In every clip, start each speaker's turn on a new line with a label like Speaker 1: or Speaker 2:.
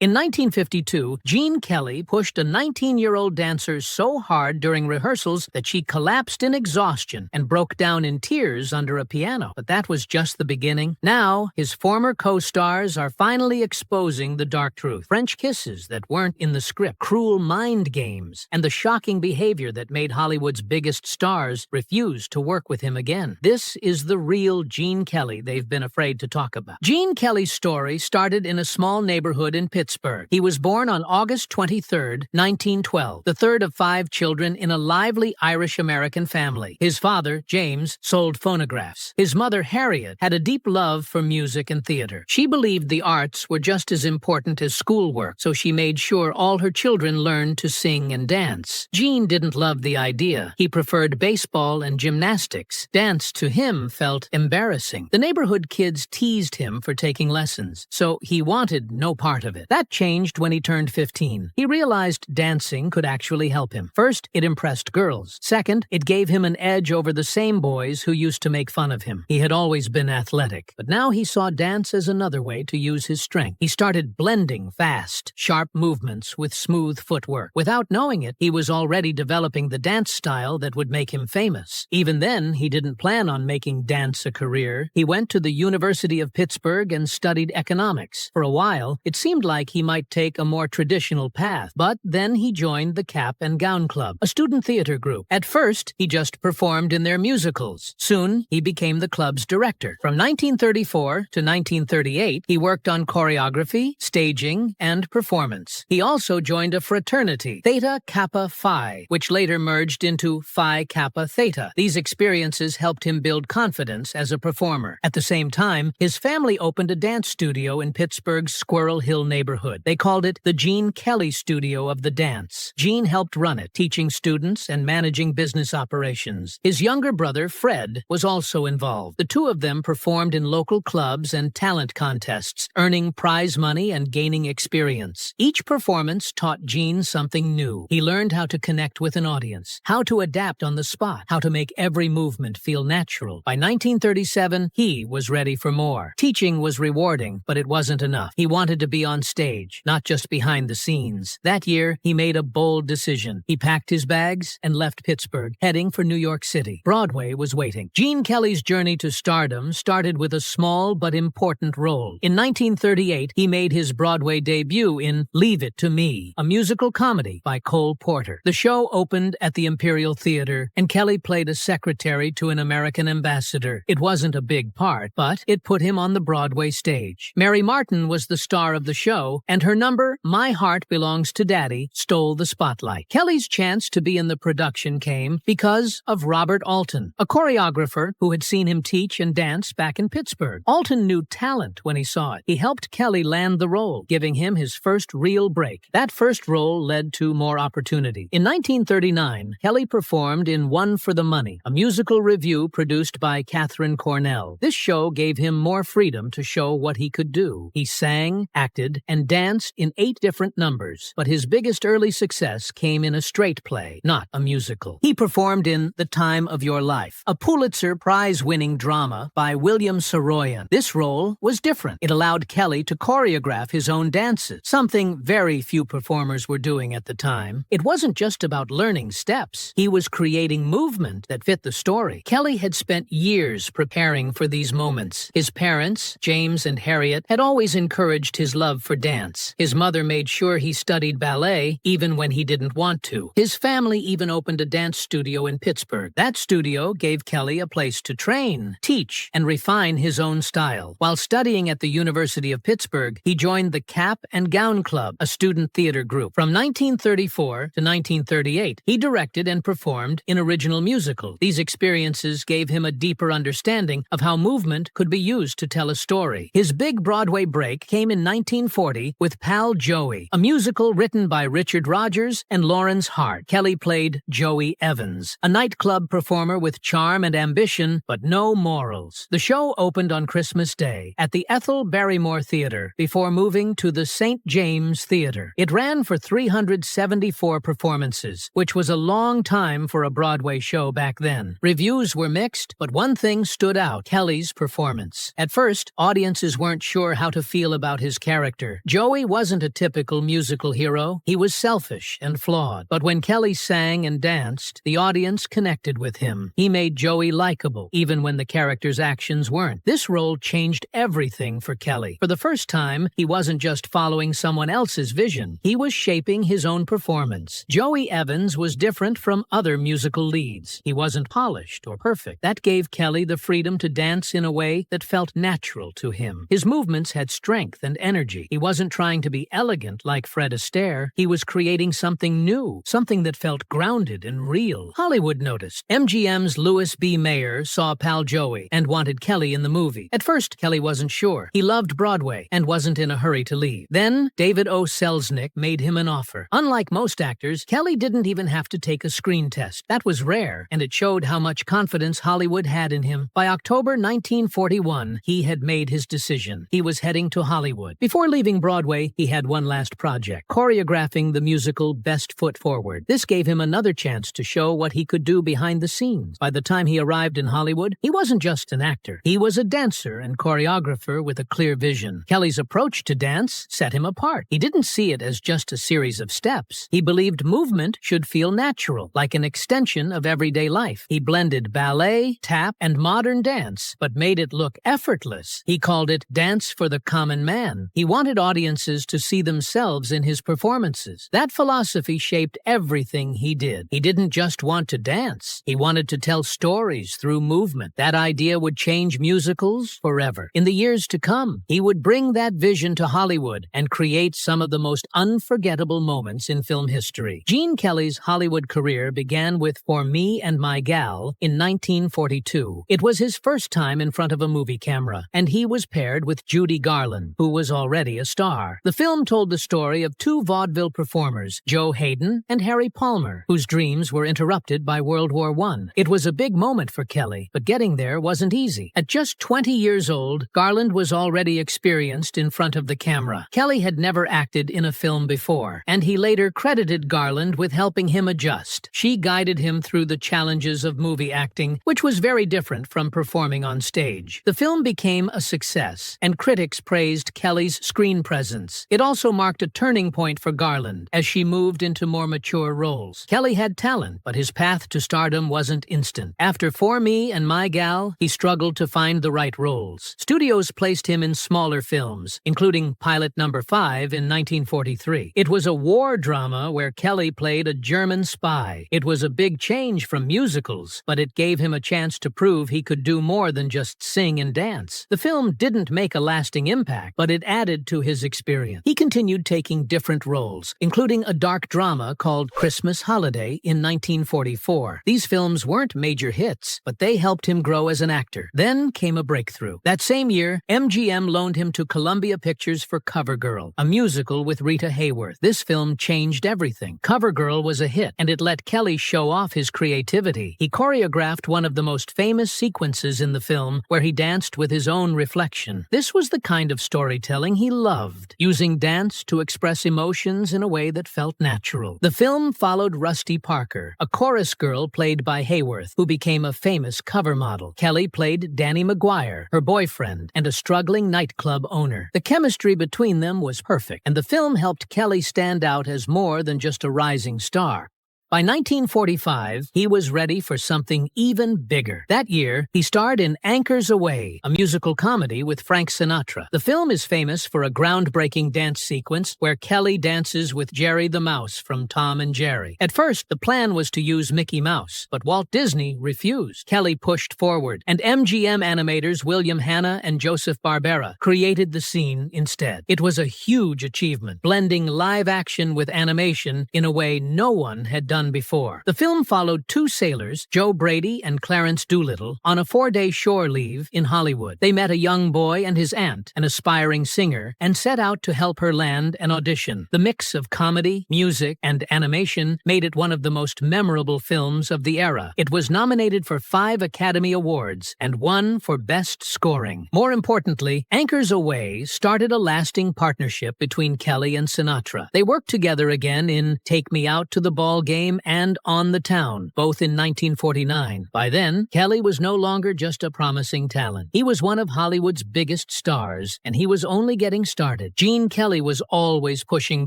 Speaker 1: In 1952, Gene Kelly pushed a 19-year-old dancer so hard during rehearsals that she collapsed in exhaustion and broke down in tears under a piano. But that was just the beginning. Now, his former co-stars are finally exposing the dark truth. French kisses that weren't in the script, cruel mind games, and the shocking behavior that made Hollywood's biggest stars refuse to work with him again. This is the real Gene Kelly they've been afraid to talk about. Gene Kelly's story started in a small neighborhood in Pittsburgh. He was born on August 23, 1912, the third of 5 children in a lively Irish-American family. His father, James, sold phonographs. His mother, Harriet, had a deep love for music and theater. She believed the arts were just as important as schoolwork, so she made sure all her children learned to sing and dance. Gene didn't love the idea. He preferred baseball and gymnastics. Dance, to him, felt embarrassing. The neighborhood kids teased him for taking lessons, so he wanted no part of it. That changed when he turned 15. He realized dancing could actually help him. First, it impressed girls. Second, it gave him an edge over the same boys who used to make fun of him. He had always been athletic, but now he saw dance as another way to use his strength. He started blending fast, sharp movements with smooth footwork. Without knowing it, he was already developing the dance style that would make him famous. Even then, he didn't plan on making dance a career. He went to the University of Pittsburgh and studied economics. For a while, it seemed like he might take a more traditional path, but then he joined the Cap and Gown Club, a student theater group. At first, he just performed in their musicals. Soon, he became the club's director. From 1934 to 1938, he worked on choreography, staging, and performance. He also joined a fraternity, Theta Kappa Phi, which later merged into Phi Kappa Theta. These experiences helped him build confidence as a performer. At the same time, his family opened a dance studio in Pittsburgh's Squirrel Hill neighborhood. They called it the Gene Kelly Studio of the Dance. Gene helped run it, teaching students and managing business operations. His younger brother, Fred, was also involved. The two of them performed in local clubs and talent contests, earning prize money and gaining experience. Each performance taught Gene something new. He learned how to connect with an audience, how to adapt on the spot, how to make every movement feel natural. By 1937, he was ready for more. Teaching was rewarding, but it wasn't enough. He wanted to be on stage, not just behind the scenes. That year, he made a bold decision. He packed his bags and left Pittsburgh, heading for New York City. Broadway was waiting. Gene Kelly's journey to stardom started with a small but important role. In 1938, he made his Broadway debut in Leave It to Me, a musical comedy by Cole Porter. The show opened at the Imperial Theater, and Kelly played a secretary to an American ambassador. It wasn't a big part, but it put him on the Broadway stage. Mary Martin was the star of the show, and her number, My Heart Belongs to Daddy, stole the spotlight. Kelly's chance to be in the production came because of Robert Alton, a choreographer who had seen him teach and dance back in Pittsburgh. Alton knew talent when he saw it. He helped Kelly land the role, giving him his first real break. That first role led to more opportunity. In 1939, Kelly performed in One for the Money, a musical revue produced by Katharine Cornell. This show gave him more freedom to show what he could do. He sang, acted, and danced in 8 different numbers, but his biggest early success came in a straight play, not a musical. He performed in The Time of Your Life, a Pulitzer Prize-winning drama by William Saroyan. This role was different. It allowed Kelly to choreograph his own dances, something very few performers were doing at the time. It wasn't just about learning steps. He was creating movement that fit the story. Kelly had spent years preparing for these moments. His parents, James and Harriet, had always encouraged his love for dance. His mother made sure he studied ballet, even when he didn't want to. His family even opened a dance studio in Pittsburgh. That studio gave Kelly a place to train, teach, and refine his own style. While studying at the University of Pittsburgh, he joined the Cap and Gown Club, a student theater group. From 1934 to 1938, he directed and performed in original musicals. These experiences gave him a deeper understanding of how movement could be used to tell a story. His big Broadway break came in 1940 with Pal Joey, a musical written by Richard Rodgers and Lawrence Hart. Kelly played Joey Evans, a nightclub performer with charm and ambition, but no morals. The show opened on Christmas Day at the Ethel Barrymore Theater before moving to the St. James Theater. It ran for 374 performances, which was a long time for a Broadway show back then. Reviews were mixed, but one thing stood out: Kelly's performance. At first, audiences weren't sure how to feel about his character. Joey wasn't a typical musical hero. He was selfish and flawed. But when Kelly sang and danced, the audience connected with him. He made Joey likable, even when the character's actions weren't. This role changed everything for Kelly. For the first time, he wasn't just following someone else's vision. He was shaping his own performance. Joey Evans was different from other musical leads. He wasn't polished or perfect. That gave Kelly the freedom to dance in a way that felt natural to him. His movements had strength and energy. He wasn't trying to be elegant like Fred Astaire. He was creating something new, something that felt grounded and real. Hollywood noticed. MGM's Louis B. Mayer saw Pal Joey and wanted Kelly in the movie. At first, Kelly wasn't sure. He loved Broadway and wasn't in a hurry to leave. Then, David O. Selznick made him an offer. Unlike most actors, Kelly didn't even have to take a screen test. That was rare, and it showed how much confidence Hollywood had in him. By October 1941, he had made his decision. He was heading to Hollywood. Before leaving Broadway, he had one last project, choreographing the musical Best Foot Forward. This gave him another chance to show what he could do behind the scenes. By the time he arrived in Hollywood, he wasn't just an actor. He was a dancer and choreographer with a clear vision. Kelly's approach to dance set him apart. He didn't see it as just a series of steps. He believed movement should feel natural, like an extension of everyday life. He blended ballet, tap, and modern dance, but made it look effortless. He called it dance for the common man. He wanted audiences to see themselves in his performances. That philosophy shaped everything he did. He didn't just want to dance. He wanted to tell stories through movement. That idea would change musicals forever. In the years to come, he would bring that vision to Hollywood and create some of the most unforgettable moments in film history. Gene Kelly's Hollywood career began with For Me and My Gal in 1942. It was his first time in front of a movie camera, and he was paired with Judy Garland, who was already a star. The film told the story of two vaudeville performers, Joe Hayden and Harry Palmer, whose dreams were interrupted by World War I. It was a big moment for Kelly, but getting there wasn't easy. At just 20 years old, Garland was already experienced in front of the camera. Kelly had never acted in a film before, and he later credited Garland with helping him adjust. She guided him through the challenges of movie acting, which was very different from performing on stage. The film became a success, and critics praised Kelly's screen presence. It also marked a turning point for Garland as she moved into more mature roles. Kelly had talent, but his path to stardom wasn't instant. After For Me and My Gal, he struggled to find the right roles. Studios placed him in smaller films, including Pilot Number 5 in 1943. It was a war drama where Kelly played a German spy. It was a big change from musicals, but it gave him a chance to prove he could do more than just sing and dance. The film didn't make a lasting impact, but it added to his experience. He continued taking different roles, including a dark drama called Christmas Holiday in 1944. These films weren't major hits, but they helped him grow as an actor. Then came a breakthrough. That same year, MGM loaned him to Columbia Pictures for CoverGirl, a musical with Rita Hayworth. This film changed everything. CoverGirl was a hit, and it let Kelly show off his creativity. He choreographed one of the most famous sequences in the film, where he danced with his own reflection. This was the kind of storytelling he loved, using dance to express emotions in a way that felt natural. The film followed Rusty Parker, a chorus girl played by Hayworth, who became a famous cover model. Kelly played Danny McGuire, her boyfriend, and a struggling nightclub owner. The chemistry between them was perfect, and the film helped Kelly stand out as more than just a rising star. By 1945, he was ready for something even bigger. That year, he starred in Anchors Aweigh, a musical comedy with Frank Sinatra. The film is famous for a groundbreaking dance sequence where Kelly dances with Jerry the Mouse from Tom and Jerry. At first, the plan was to use Mickey Mouse, but Walt Disney refused. Kelly pushed forward, and MGM animators William Hanna and Joseph Barbera created the scene instead. It was a huge achievement, blending live action with animation in a way no one had done before. The film followed two sailors, Joe Brady and Clarence Doolittle, on a 4-day shore leave in Hollywood. They met a young boy and his aunt, an aspiring singer, and set out to help her land an audition. The mix of comedy, music, and animation made it one of the most memorable films of the era. It was nominated for 5 Academy Awards and won for Best Scoring. More importantly, Anchors Aweigh started a lasting partnership between Kelly and Sinatra. They worked together again in Take Me Out to the Ball Game Fame and On the Town, both in 1949. By then, Kelly was no longer just a promising talent. He was one of Hollywood's biggest stars, and he was only getting started. Gene Kelly was always pushing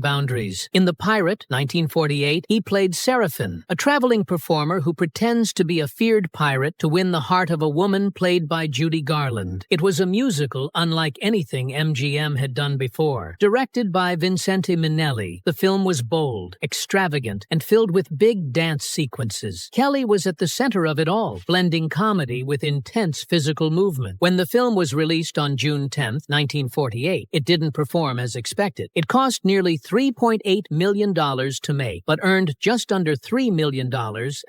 Speaker 1: boundaries. In The Pirate, 1948, he played Seraphin, a traveling performer who pretends to be a feared pirate to win the heart of a woman played by Judy Garland. It was a musical unlike anything MGM had done before. Directed by Vincente Minnelli, the film was bold, extravagant, and filled with big dance sequences. Kelly was at the center of it all, blending comedy with intense physical movement. When the film was released on June 10, 1948, it didn't perform as expected. It cost nearly $3.8 million to make, but earned just under $3 million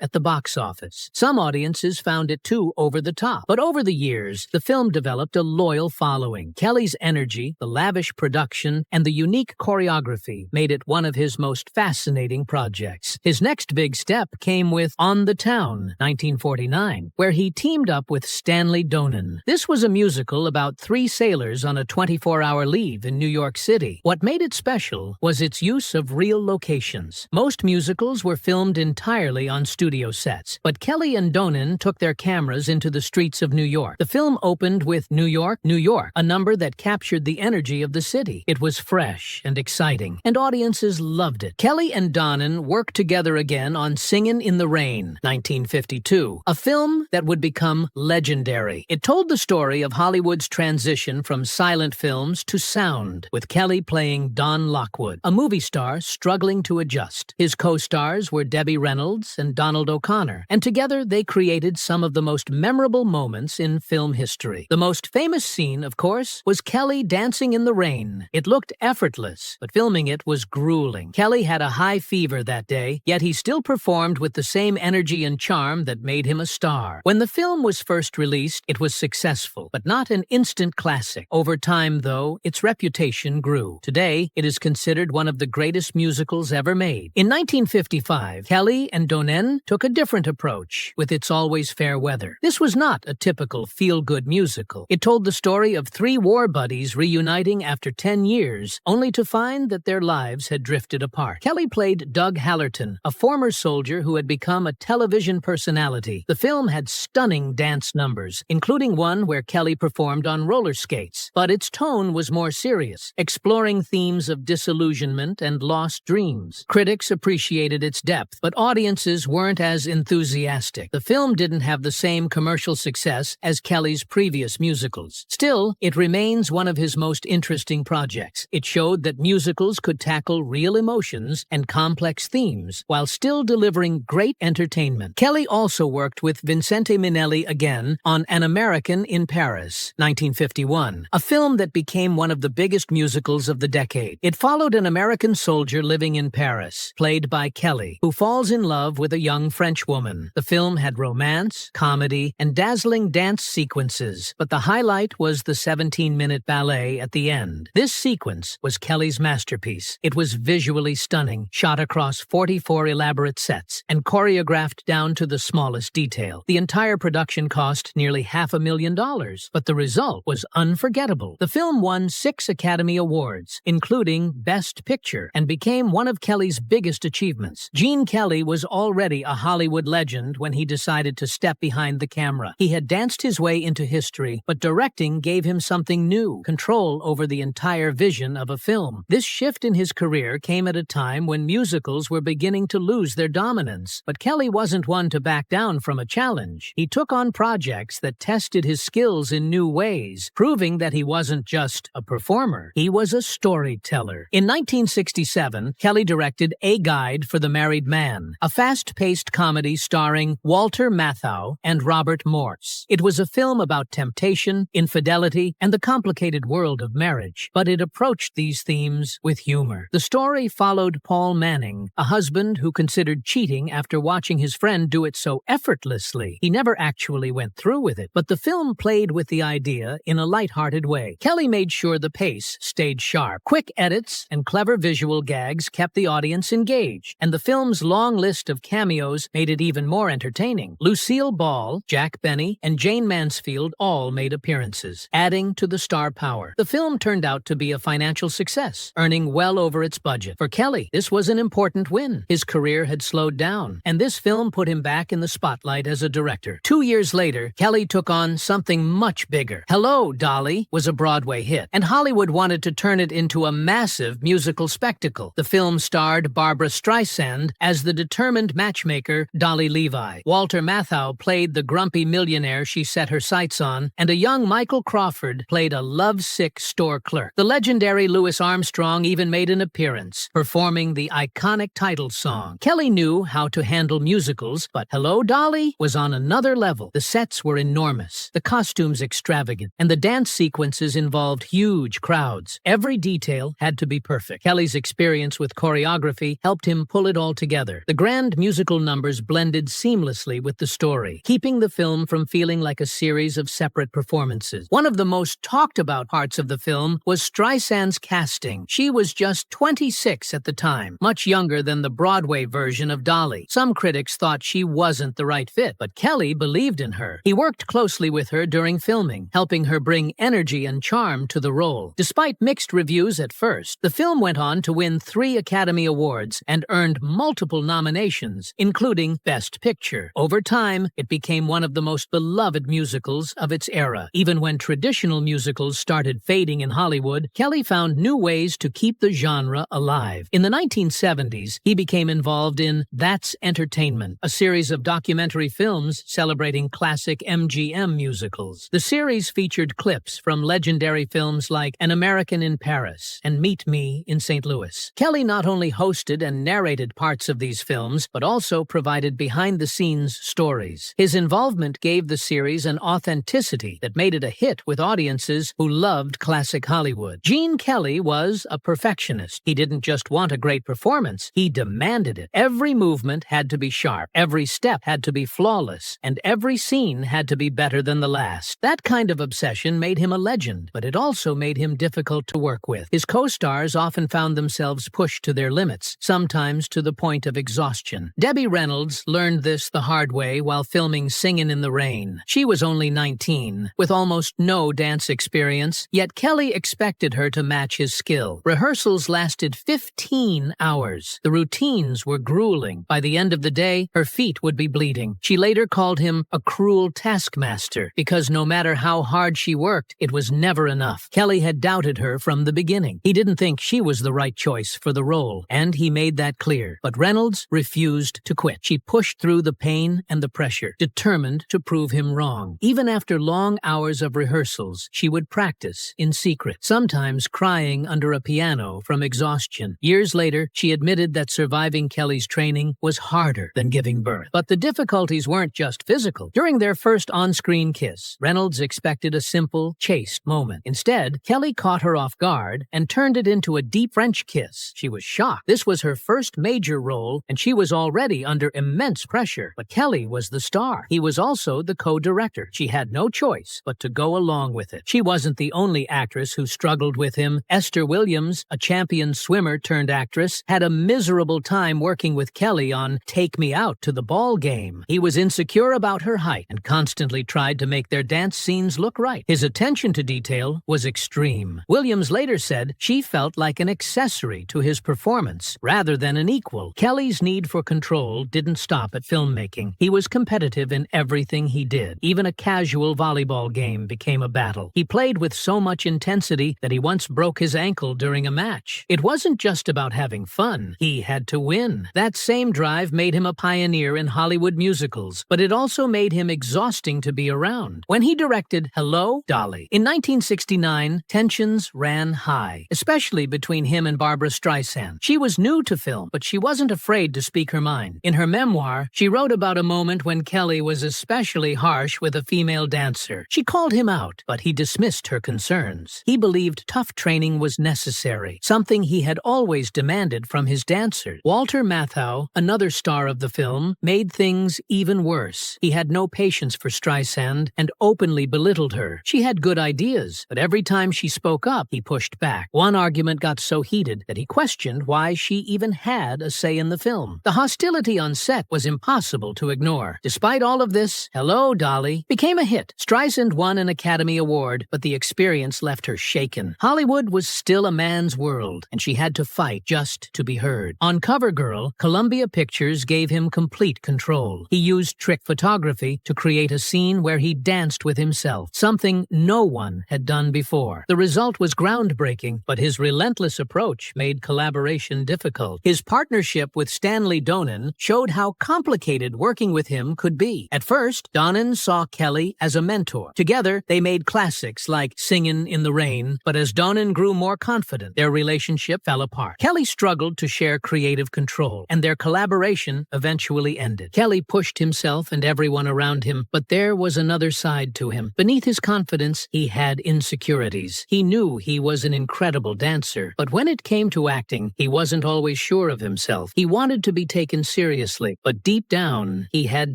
Speaker 1: at the box office. Some audiences found it too over the top, but over the years, the film developed a loyal following. Kelly's energy, the lavish production, and the unique choreography made it one of his most fascinating projects. His next big step came with On the Town, 1949, where he teamed up with Stanley Donen. This was a musical about three sailors on a 24-hour leave in New York City. What made it special was its use of real locations. Most musicals were filmed entirely on studio sets, but Kelly and Donen took their cameras into the streets of New York. The film opened with New York, New York, a number that captured the energy of the city. It was fresh and exciting, and audiences loved it. Kelly and Donen worked together again on Singin' in the Rain, 1952, a film that would become legendary. It told the story of Hollywood's transition from silent films to sound, with Kelly playing Don Lockwood, a movie star struggling to adjust. His co-stars were Debbie Reynolds and Donald O'Connor, and together they created some of the most memorable moments in film history. The most famous scene, of course, was Kelly dancing in the rain. It looked effortless, but filming it was grueling. Kelly had a high fever that day, yet he still performed with the same energy and charm that made him a star. When the film was first released, it was successful, but not an instant classic. Over time, though, its reputation grew. Today, it is considered one of the greatest musicals ever made. In 1955, Kelly and Donen took a different approach with It's Always Fair Weather. This was not a typical feel-good musical. It told the story of three war buddies reuniting after 10 years, only to find that their lives had drifted apart. Kelly played Doug Hallerton, a former soldier who had become a television personality. The film had stunning dance numbers, including one where Kelly performed on roller skates, but its tone was more serious, exploring themes of disillusionment and lost dreams. Critics appreciated its depth, but audiences weren't as enthusiastic. The film didn't have the same commercial success as Kelly's previous musicals. Still, it remains one of his most interesting projects. It showed that musicals could tackle real emotions and complex themes while still delivering great entertainment. Kelly also worked with Vincente Minnelli again on An American in Paris, 1951, a film that became one of the biggest musicals of the decade. It followed an American soldier living in Paris, played by Kelly, who falls in love with a young French woman. The film had romance, comedy, and dazzling dance sequences, but the highlight was the 17-minute ballet at the end. This sequence was Kelly's masterpiece. It was visually stunning, shot across 44 elaborate sets, and choreographed down to the smallest detail. The entire production cost nearly $500,000, but the result was unforgettable. The film won 6 Academy Awards, including Best Picture, and became one of Kelly's biggest achievements. Gene Kelly was already a Hollywood legend when he decided to step behind the camera. He had danced his way into history, but directing gave him something new, control over the entire vision of a film. This shift in his career came at a time when musicals were beginning to lose their dominance, but Kelly wasn't one to back down from a challenge. He took on projects that tested his skills in new ways, proving that he wasn't just a performer, he was a storyteller. In 1967, Kelly directed A Guide for the Married Man, a fast-paced comedy starring Walter Matthau and Robert Morse. It was a film about temptation, infidelity, and the complicated world of marriage, but it approached these themes with humor. The story followed Paul Manning, a husband who considered cheating after watching his friend do it so effortlessly. He never actually went through with it, but the film played with the idea in a lighthearted way. Kelly made sure the pace stayed sharp. Quick edits and clever visual gags kept the audience engaged, and the film's long list of cameos made it even more entertaining. Lucille Ball, Jack Benny, and Jane Mansfield all made appearances, adding to the star power. The film turned out to be a financial success, earning well over its budget. For Kelly, this was an important win. His career career had slowed down, and this film put him back in the spotlight as a director. 2 years later, Kelly took on something much bigger. Hello, Dolly was a Broadway hit, and Hollywood wanted to turn it into a massive musical spectacle. The film starred Barbra Streisand as the determined matchmaker Dolly Levi. Walter Matthau played the grumpy millionaire she set her sights on, and a young Michael Crawford played a lovesick store clerk. The legendary Louis Armstrong even made an appearance, performing the iconic title song. Kelly knew how to handle musicals, but Hello, Dolly was on another level. The sets were enormous, the costumes extravagant, and the dance sequences involved huge crowds. Every detail had to be perfect. Kelly's experience with choreography helped him pull it all together. The grand musical numbers blended seamlessly with the story, keeping the film from feeling like a series of separate performances. One of the most talked about parts of the film was Streisand's casting. She was just 26 at the time, much younger than the Broadway version of Dolly. Some critics thought she wasn't the right fit, but Kelly believed in her. He worked closely with her during filming, helping her bring energy and charm to the role. Despite mixed reviews at first, the film went on to win 3 Academy Awards and earned multiple nominations, including Best Picture. Over time, it became one of the most beloved musicals of its era. Even when traditional musicals started fading in Hollywood, Kelly found new ways to keep the genre alive. In the 1970s, he became involved in That's Entertainment, a series of documentary films celebrating classic MGM musicals. The series featured clips from legendary films like An American in Paris and Meet Me in St. Louis. Kelly not only hosted and narrated parts of these films, but also provided behind-the-scenes stories. His involvement gave the series an authenticity that made it a hit with audiences who loved classic Hollywood. Gene Kelly was a perfectionist. He didn't just want a great performance, he demanded it. Every movement had to be sharp, every step had to be flawless, and every scene had to be better than the last. That kind of obsession made him a legend, but it also made him difficult to work with. His co-stars often found themselves pushed to their limits, sometimes to the point of exhaustion. Debbie Reynolds learned this the hard way while filming Singin' in the Rain. She was only 19, with almost no dance experience, yet Kelly expected her to match his skill. Rehearsals lasted 15 hours. The routines were grueling. By the end of the day, her feet would be bleeding. She later called him a cruel taskmaster because no matter how hard she worked, it was never enough. Kelly had doubted her from the beginning. He didn't think she was the right choice for the role, and he made that clear. But Reynolds refused to quit. She pushed through the pain and the pressure, determined to prove him wrong. Even after long hours of rehearsals, she would practice in secret, sometimes crying under a piano from exhaustion. Years later, she admitted that surviving Kelly's training was harder than giving birth. But the difficulties weren't just physical. During their first on-screen kiss, Reynolds expected a simple, chaste moment. Instead, Kelly caught her off guard and turned it into a deep French kiss. She was shocked. This was her first major role, and she was already under immense pressure. But Kelly was the star. He was also the co-director. She had no choice but to go along with it. She wasn't the only actress who struggled with him. Esther Williams, a champion swimmer turned actress, had a miserable time working with Kelly on Take Me Out to the Ball Game. He was insecure about her height and constantly tried to make their dance scenes look right. His attention to detail was extreme. Williams later said she felt like an accessory to his performance rather than an equal. Kelly's need for control didn't stop at filmmaking. He was competitive in everything he did. Even a casual volleyball game became a battle. He played with so much intensity that he once broke his ankle during a match. It wasn't just about having fun. He had to win. That same drive made him a pioneer in Hollywood musicals, but it also made him exhausting to be around. When he directed Hello, Dolly in 1969, tensions ran high, especially between him and Barbra Streisand. She was new to film, but she wasn't afraid to speak her mind. In her memoir, she wrote about a moment when Kelly was especially harsh with a female dancer. She called him out, but he dismissed her concerns. He believed tough training was necessary, something he had always demanded from his dancers. Walter Matthau, another star of the film, made things even worse. He had no patience for Streisand and openly belittled her. She had good ideas, but every time she spoke up, he pushed back. One argument got so heated that he questioned why she even had a say in the film. The hostility on set was impossible to ignore. Despite all of this, Hello, Dolly became a hit. Streisand won an Academy Award, but the experience left her shaken. Hollywood was still a man's world, and she had to fight just to be heard. On CoverGirl, girl, Columbia Pictures gave him complete control. He used trick photography to create a scene where he danced with himself, something no one had done before. The result was groundbreaking, but his relentless approach made collaboration difficult. His partnership with Stanley Donen showed how complicated working with him could be. At first, Donen saw Kelly as a mentor. Together, they made classics like Singin' in the Rain, but as Donen grew more confident, their relationship fell apart. Kelly struggled to share creative control, and their collaboration eventually ended. Kelly pushed himself and everyone around him, but there was another side to him. Beneath his confidence, he had insecurities. He knew he was an incredible dancer, but when it came to acting, he wasn't always sure of himself. He wanted to be taken seriously, but deep down, he had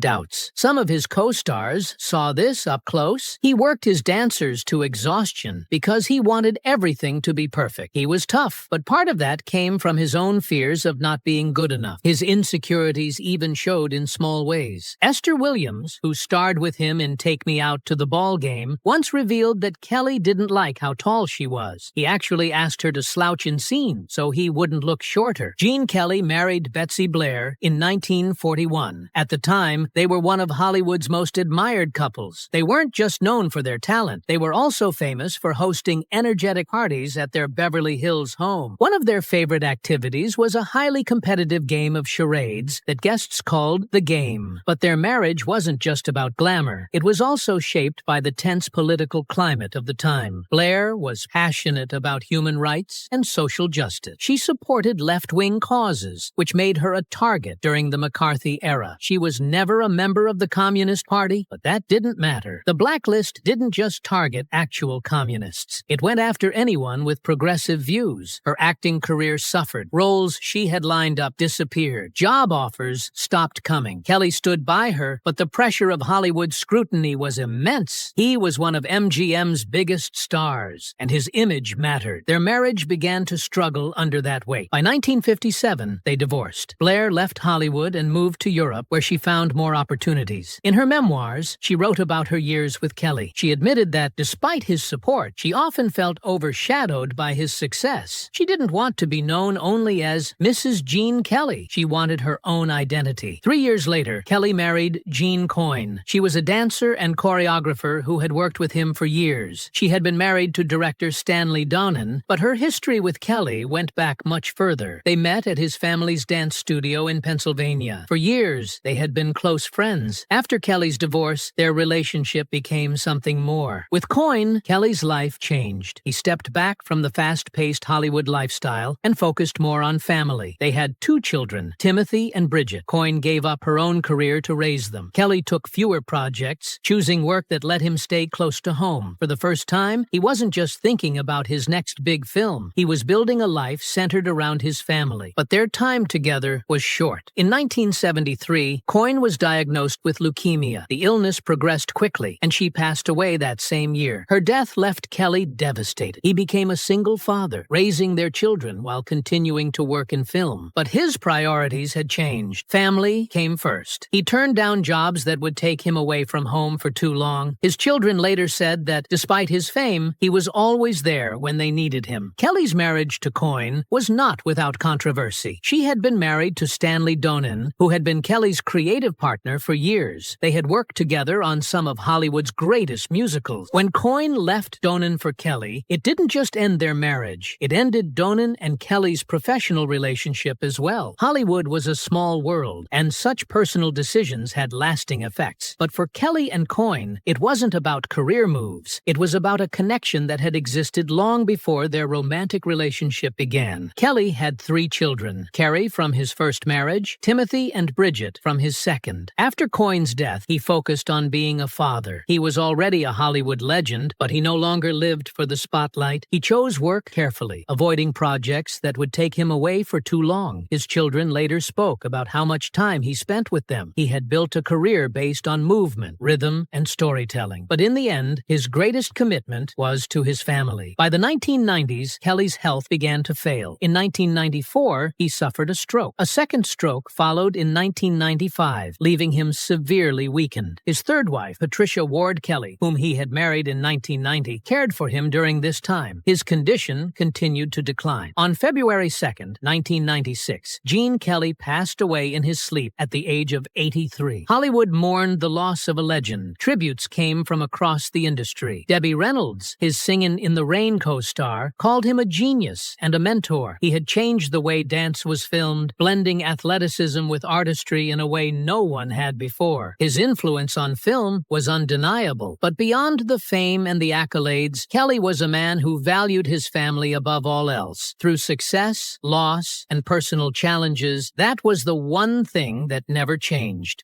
Speaker 1: doubts. Some of his co-stars saw this up close. He worked his dancers to exhaustion because he wanted everything to be perfect. He was tough, but part of that came from his own fears of not being good enough. His insecurities even showed in small ways. Esther Williams, who starred with him in Take Me Out to the Ball Game, once revealed that Kelly didn't like how tall she was. He actually asked her to slouch in scenes so he wouldn't look shorter. Gene Kelly married Betsy Blair in 1941. At the time, they were one of Hollywood's most admired couples. They weren't just known for their talent. They were also famous for hosting energetic parties at their Beverly Hills home. One of their favorite activities was a highly competitive game of charades that guests called The Game. But their marriage wasn't just about glamour. It was also shaped by the tense political climate of the time. Blair was passionate about human rights and social justice. She supported left-wing causes, which made her a target during the McCarthy era. She was never a member of the Communist Party, but that didn't matter. The blacklist didn't just target actual communists. It went after anyone with progressive views. Her acting career suffered. Roles she had lined up disappeared. Job offers stopped coming. Kelly stood by her, but the pressure of Hollywood's scrutiny was immense. He was one of MGM's biggest stars, and his image mattered. Their marriage began to struggle under that weight. By 1957, they divorced. Blair left Hollywood and moved to Europe, where she found more opportunities. In her memoirs, she wrote about her years with Kelly. She admitted that, despite his support, she often felt overshadowed by his success. She didn't want to be known only as Mrs. Gene Kelly. She wanted her own identity. 3 years later, Kelly married Gene Coyne. She was a dancer and choreographer who had worked with him for years. She had been married to director Stanley Donen, but her history with Kelly went back much further. They met at his family's dance studio in Pennsylvania. For years, they had been close friends. After Kelly's divorce, their relationship became something more. With Coyne, Kelly's life changed. He stepped back from the fast-paced Hollywood lifestyle and focused more on family. They had 2 children, Timothy and Bridget. Coyne gave up her own career to raise them. Kelly took fewer projects, choosing work that let him stay close to home. For the first time, he wasn't just thinking about his next big film. He was building a life centered around his family. But their time together was short. In 1973, Coyne was diagnosed with leukemia. The illness progressed quickly, and she passed away that same year. Her death left Kelly devastated. He became a single father, raising their children while continuing to work in film. But his priorities had changed. Family came first. He turned down jobs that would take him away from home for too long. His children later said that, despite his fame, he was always there when they needed him. Kelly's marriage to Coyne was not without controversy. She had been married to Stanley Donen, who had been Kelly's creative partner for years. They had worked together on some of Hollywood's greatest musicals. When Coyne left Donen for Kelly, it didn't just end their marriage. It ended Donen and Kelly's professional relationship as well. Hollywood was a small world, and such personal decisions had lasting effects. But for Kelly and Coyne, it wasn't about career moves. It was about a connection that had existed long before their romantic relationship began. Kelly had 3 children, Carrie from his first marriage, Timothy and Bridget from his second. After Coyne's death, he focused on being a father. He was already a Hollywood legend, but he no longer lived for the spotlight. He chose work carefully, avoiding projects that would take him away for too long. His children later spoke about how much time he spent with them. He had built a career based on movement, rhythm, and storytelling. But in the end, his greatest commitment was to his family. By the 1990s, Kelly's health began to fail. In 1994, he suffered a stroke. A second stroke followed in 1995, leaving him severely weakened. His third wife, Patricia Ward Kelly, whom he had married in 1990, cared for him during this time. His condition continued to decline. On February 2nd, 1996, 1986, Gene Kelly passed away in his sleep at the age of 83. Hollywood mourned the loss of a legend. Tributes came from across the industry. Debbie Reynolds, his Singin' in the Rain co-star, called him a genius and a mentor. He had changed the way dance was filmed, blending athleticism with artistry in a way no one had before. His influence on film was undeniable, but beyond the fame and the accolades, Kelly was a man who valued his family above all else. Through success, loss, and personal challenges, that was the one thing that never changed.